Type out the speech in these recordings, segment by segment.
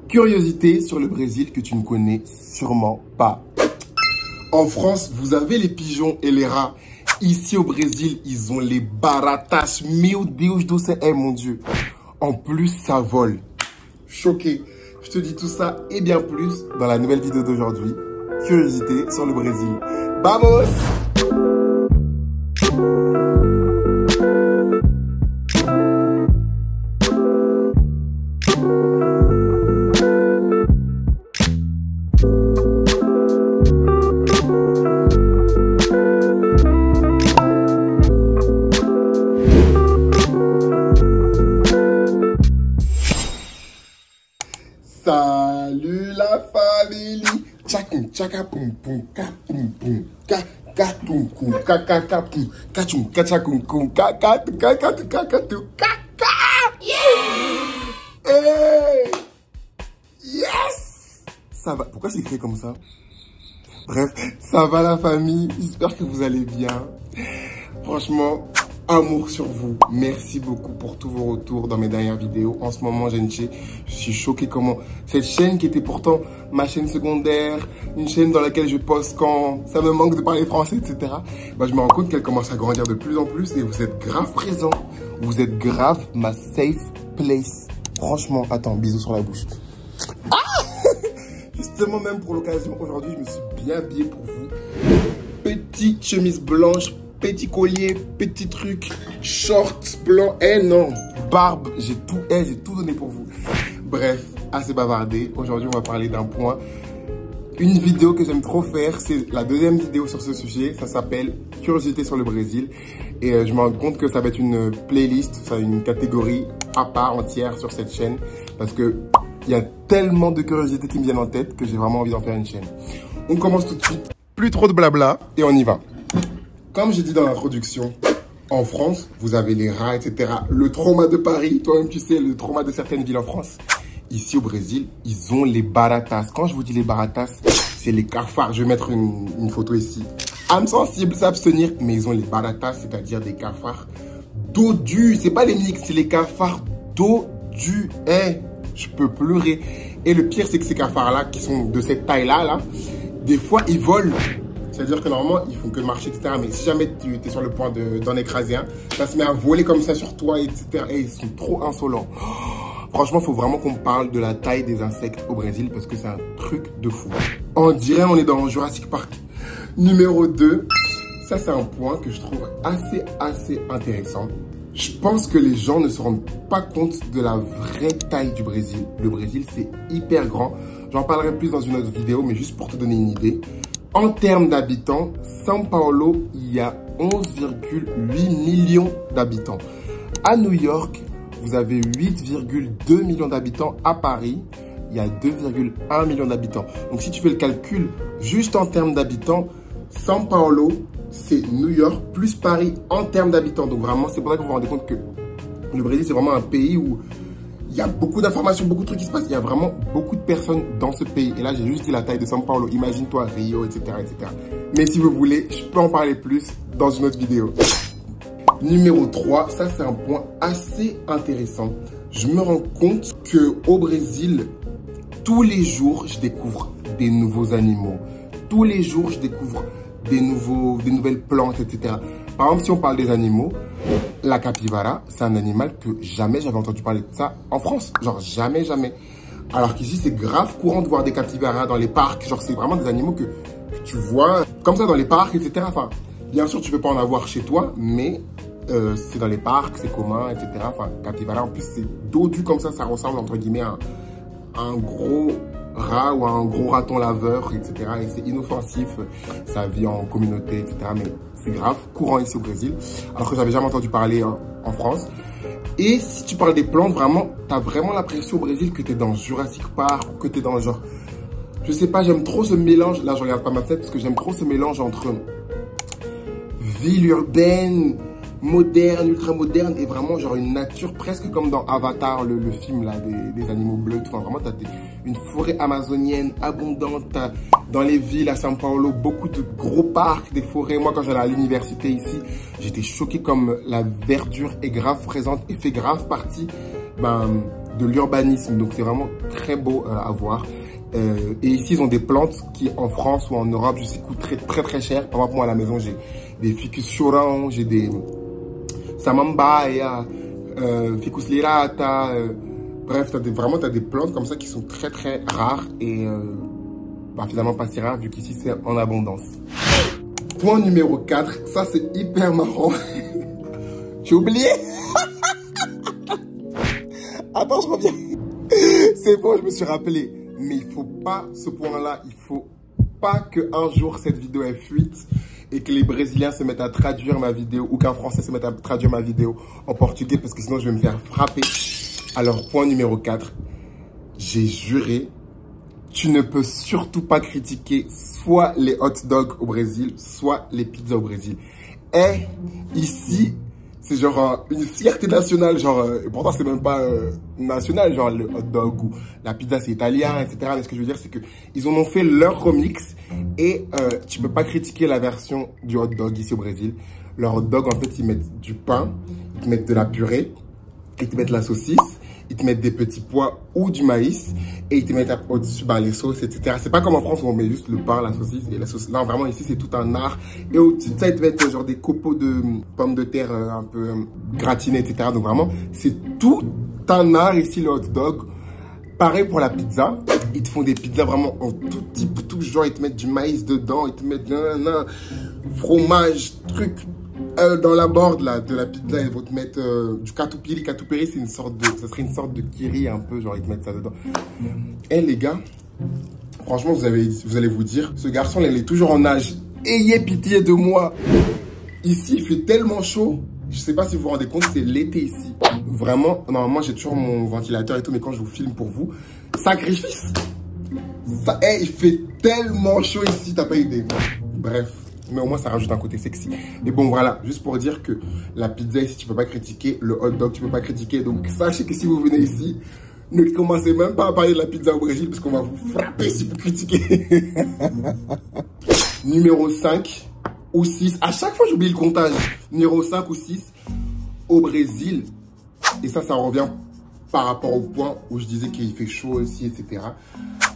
Curiosité sur le Brésil que tu ne connais sûrement pas. En France, vous avez les pigeons et les rats. Ici au Brésil, ils ont les baratas. Meu Deus do céu, mon Dieu. En plus, ça vole. Choqué. Je te dis tout ça et bien plus dans la nouvelle vidéo d'aujourd'hui. Curiosité sur le Brésil. Vamos! Salut la famille. Tchakoum tchaka poum poum ka poum poum ka ka poum poum ka ka ka poum ka tchoum ka tchakoum koum ka ka ka ka ka ka ka ka. Hey! Yes! Ça va. Pourquoi j'ai écrit comme ça? Bref, ça va la famille. J'espère que vous allez bien. Franchement, amour sur vous. Merci beaucoup pour tous vos retours dans mes dernières vidéos. En ce moment, je suis choqué comment cette chaîne qui était pourtant ma chaîne secondaire, une chaîne dans laquelle je poste quand ça me manque de parler français, etc. Bah, je me rends compte qu'elle commence à grandir de plus en plus et vous êtes grave présents. Vous êtes grave ma safe place. Franchement, attends, bisous sur la bouche. Ah! Justement, même pour l'occasion, aujourd'hui, je me suis bien habillé pour vous. Petite chemise blanche, petit collier, petit truc, shorts blancs, non, barbe, j'ai tout donné pour vous. Bref, assez bavardé. Aujourd'hui, on va parler d'un point. Une vidéo que j'aime trop faire, c'est la deuxième vidéo sur ce sujet. Ça s'appelle Curiosité sur le Brésil. Et je me rends compte que ça va être une playlist, enfin une catégorie à part entière sur cette chaîne. Parce que il y a tellement de curiosités qui me viennent en tête que j'ai vraiment envie d'en faire une chaîne. On commence tout de suite. Plus trop de blabla et on y va. Comme j'ai dit dans l'introduction, en France, vous avez les rats, etc. Le trauma de Paris, toi-même tu sais, le trauma de certaines villes en France. Ici au Brésil, ils ont les baratas. Quand je vous dis les baratas, c'est les cafards. Je vais mettre une photo ici. Âme sensible, s'abstenir, mais ils ont les baratas, c'est-à-dire des cafards dodus. C'est pas les mix, c'est les cafards dodus. Je peux pleurer. Et le pire, c'est que ces cafards-là, qui sont de cette taille-là, des fois, ils volent. C'est-à-dire que normalement, ils font que marcher, etc. Mais si jamais tu es sur le point d'en écraser un, ça se met à voler comme ça sur toi, etc. Et ils sont trop insolents. Franchement, il faut vraiment qu'on parle de la taille des insectes au Brésil parce que c'est un truc de fou. On dirait on est dans Jurassic Park. Numéro 2, ça c'est un point que je trouve assez intéressant. Je pense que les gens ne se rendent pas compte de la vraie taille du Brésil. Le Brésil, c'est hyper grand. J'en parlerai plus dans une autre vidéo, mais juste pour te donner une idée. En termes d'habitants, São Paulo, il y a 11,8 millions d'habitants. À New York, vous avez 8,2 millions d'habitants. À Paris, il y a 2,1 millions d'habitants. Donc si tu fais le calcul, juste en termes d'habitants, São Paulo, c'est New York plus Paris en termes d'habitants. Donc vraiment, c'est pour ça que vous vous rendez compte que le Brésil, c'est vraiment un pays où il y a beaucoup d'informations, beaucoup de trucs qui se passent. Il y a vraiment beaucoup de personnes dans ce pays. Et là, j'ai juste dit la taille de São Paulo. Imagine-toi Rio, etc., etc. Mais si vous voulez, je peux en parler plus dans une autre vidéo. Numéro 3, ça c'est un point assez intéressant. Je me rends compte qu'au Brésil, tous les jours, je découvre des nouveaux animaux. Tous les jours, je découvre des nouvelles plantes, etc. Par exemple, si on parle des animaux, la capybara, c'est un animal que jamais j'avais entendu parler de ça en France. Genre jamais. Alors qu'ici, c'est grave courant de voir des capybaras dans les parcs. Genre, c'est vraiment des animaux que tu vois comme ça dans les parcs, etc. Enfin, bien sûr, tu peux pas en avoir chez toi, mais c'est dans les parcs, c'est commun, etc. Enfin, capybara, en plus, c'est dodu comme ça ressemble, entre guillemets, à un gros rat ou un gros raton laveur, etc. Et c'est inoffensif, ça vit en communauté, etc. Mais c'est grave courant ici au Brésil, alors que j'avais jamais entendu parler en France. Et si tu parles des plantes, vraiment, t'as vraiment l'impression au Brésil que t'es dans Jurassic Park, ou que t'es dans genre, je sais pas, j'aime trop ce mélange. Là, je regarde pas ma tête parce que j'aime trop ce mélange entre ville urbaine, moderne, ultra moderne et vraiment genre une nature presque comme dans Avatar, le film là des animaux bleus. Enfin vraiment t'as une forêt amazonienne abondante, dans les villes à São Paulo, beaucoup de gros parcs, des forêts. Moi quand j'allais à l'université ici, j'étais choqué comme la verdure est grave présente et fait grave partie de l'urbanisme. Donc c'est vraiment très beau à voir. Et ici, ils ont des plantes qui, en France ou en Europe, je sais, coûtent très cher. Par exemple, moi, à la maison, j'ai des ficus choran, j'ai des samambaya, ficus lirata. Bref, vraiment, tu as des plantes comme ça qui sont très rares et finalement pas si rares vu qu'ici, c'est en abondance. Point numéro 4, ça, c'est hyper marrant. J'ai oublié. Attends, je reviens. C'est bon, je me suis rappelé. Mais il faut pas, ce point-là, il faut pas qu'un jour cette vidéo ait fuite et que les Brésiliens se mettent à traduire ma vidéo ou qu'un Français se mette à traduire ma vidéo en portugais parce que sinon je vais me faire frapper. Alors, point numéro 4, j'ai juré, tu ne peux surtout pas critiquer soit les hot dogs au Brésil, soit les pizzas au Brésil. Et ici, c'est genre une fierté nationale, genre, pourtant c'est même pas national, genre le hot dog ou la pizza c'est italien, etc. Mais ce que je veux dire, c'est que ils en ont fait leur remix et tu peux pas critiquer la version du hot dog ici au Brésil. Leur hot dog, en fait, ils mettent du pain, ils te mettent de la purée, ils te mettent la saucisse, ils te mettent des petits pois ou du maïs et ils te mettent au-dessus les sauces, etc. C'est pas comme en France où on met juste le pain, la saucisse et la sauce. Non, vraiment, ici, c'est tout un art. Et au-dessus de ça, ils te mettent genre des copeaux de pommes de terre un peu gratinées, etc. Donc vraiment, c'est tout un art ici, le hot dog. Pareil pour la pizza. Ils te font des pizzas vraiment en tout type, tout genre. Ils te mettent du maïs dedans, ils te mettent fromage, truc. Dans la borde là, de la pizza, ils vont te mettre du catupiry. Catupiry, c'est une sorte de, ça serait une sorte de kiri un peu, genre ils te mettent ça dedans. Et les gars, franchement, vous allez vous dire, ce garçon, il est toujours en nage. Ayez pitié de moi. Ici, il fait tellement chaud. Je sais pas si vous vous rendez compte, c'est l'été ici. Vraiment, normalement, j'ai toujours mon ventilateur et tout, mais quand je vous filme pour vous, sacrifice. Ça, il fait tellement chaud ici, t'as pas idée. Bref. Mais au moins, ça rajoute un côté sexy. Mais bon, voilà, juste pour dire que la pizza ici, tu peux pas critiquer. Le hot dog, tu peux pas critiquer. Donc, sachez que si vous venez ici, ne commencez même pas à parler de la pizza au Brésil parce qu'on va vous frapper si vous critiquez. Numéro 5 ou 6. À chaque fois, j'oublie le comptage. Numéro 5 ou 6 au Brésil. Et ça revient par rapport au point où je disais qu'il fait chaud aussi, etc.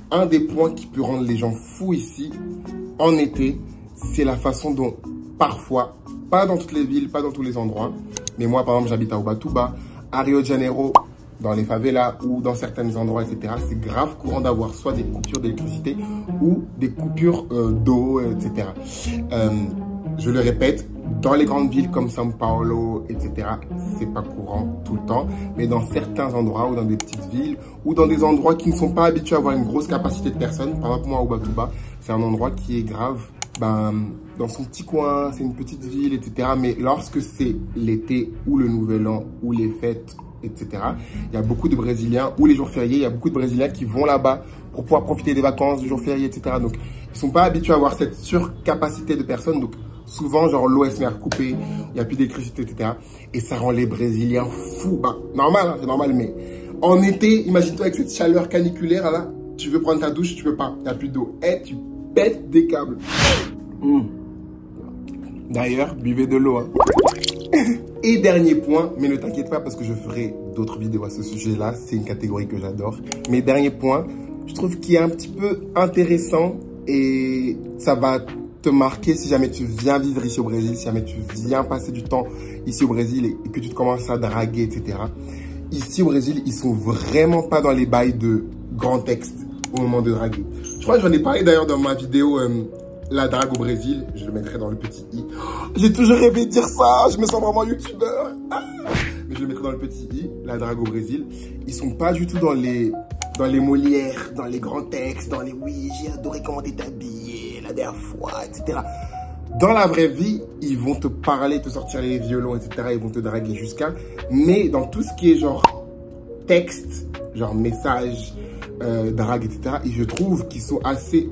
Un des points qui peut rendre les gens fous ici, en été, c'est la façon dont, parfois, pas dans toutes les villes, pas dans tous les endroits, mais moi, par exemple, j'habite à Ubatuba, à Rio de Janeiro, dans les favelas ou dans certains endroits, etc. C'est grave courant d'avoir soit des coupures d'électricité ou des coupures d'eau, etc. Je le répète, dans les grandes villes comme São Paulo, etc., c'est pas courant tout le temps, mais dans certains endroits ou dans des petites villes ou dans des endroits qui ne sont pas habitués à avoir une grosse capacité de personnes, par exemple moi à Ubatuba, c'est un endroit qui est grave, dans son petit coin, c'est une petite ville, etc. Mais lorsque c'est l'été ou le nouvel an ou les fêtes, etc., il y a beaucoup de Brésiliens, ou les jours fériés, il y a beaucoup de Brésiliens qui vont là-bas pour pouvoir profiter des vacances, du jour férié, etc. Donc, ils sont pas habitués à avoir cette surcapacité de personnes. Donc, souvent, genre, l'eau est coupée, il n'y a plus d'électricité, etc. Et ça rend les Brésiliens fous. Normal, hein, c'est normal, mais en été, imagine-toi avec cette chaleur caniculaire, là, tu veux prendre ta douche, tu peux pas, il n'y a plus d'eau. Et tu pètes des câbles. D'ailleurs, buvez de l'eau. Hein. Et dernier point, mais ne t'inquiète pas parce que je ferai d'autres vidéos à ce sujet-là. C'est une catégorie que j'adore. Mais dernier point, je trouve qu'il est un petit peu intéressant et ça va te marquer si jamais tu viens vivre ici au Brésil, si jamais tu viens passer du temps ici au Brésil et que tu te commences à draguer, etc. Ici au Brésil, ils sont vraiment pas dans les bails de grands textes au moment de draguer. Je crois que j'en ai parlé d'ailleurs dans ma vidéo la drague au Brésil, je le mettrai dans le petit i. J'ai toujours rêvé de dire ça, je me sens vraiment youtubeur. Mais je le mettrai dans le petit i, la drague au Brésil. Ils sont pas du tout dans les Molières, dans les grands textes, dans les oui, j'ai adoré comment t'es habillé la dernière fois, etc. Dans la vraie vie, ils vont te parler, te sortir les violons, etc. Ils vont te draguer jusqu'à. Mais dans tout ce qui est genre texte, genre message, drague, etc. Et je trouve qu'ils sont assez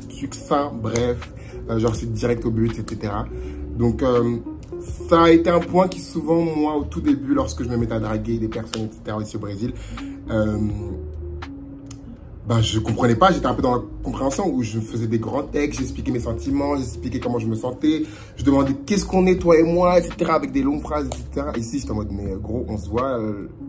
succincts, bref, genre c'est direct au but, etc. Donc ça a été un point qui souvent, moi, au tout début, lorsque je me mettais à draguer des personnes, etc. ici au Brésil, bah, je comprenais pas, j'étais un peu dans la compréhension où je faisais des grands textes, j'expliquais mes sentiments, j'expliquais comment je me sentais, je demandais qu'est-ce qu'on est toi et moi, etc. avec des longues phrases, etc. Ici, j'étais en mode, mais gros, on se voit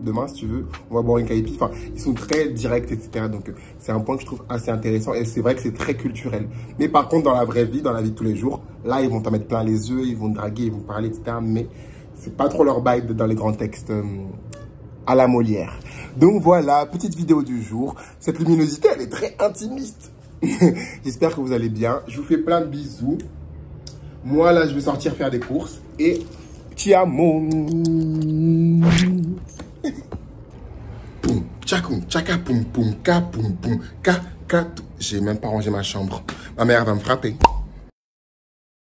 demain si tu veux, on va boire une caipi. Enfin, ils sont très directs, etc. Donc, c'est un point que je trouve assez intéressant et c'est vrai que c'est très culturel. Mais par contre, dans la vraie vie, dans la vie de tous les jours, là, ils vont t'en mettre plein les yeux, ils vont te draguer, ils vont parler, etc. Mais c'est pas trop leur vibe dans les grands textes à la Molière. Donc voilà, petite vidéo du jour. Cette luminosité, elle est très intimiste. J'espère que vous allez bien. Je vous fais plein de bisous. Moi, là, je vais sortir faire des courses. Et ti amo. Poum, tchakoum, tchaka, poum, poum, ka, poum, poum, ka, ka. J'ai même pas rangé ma chambre. Ma mère va me frapper.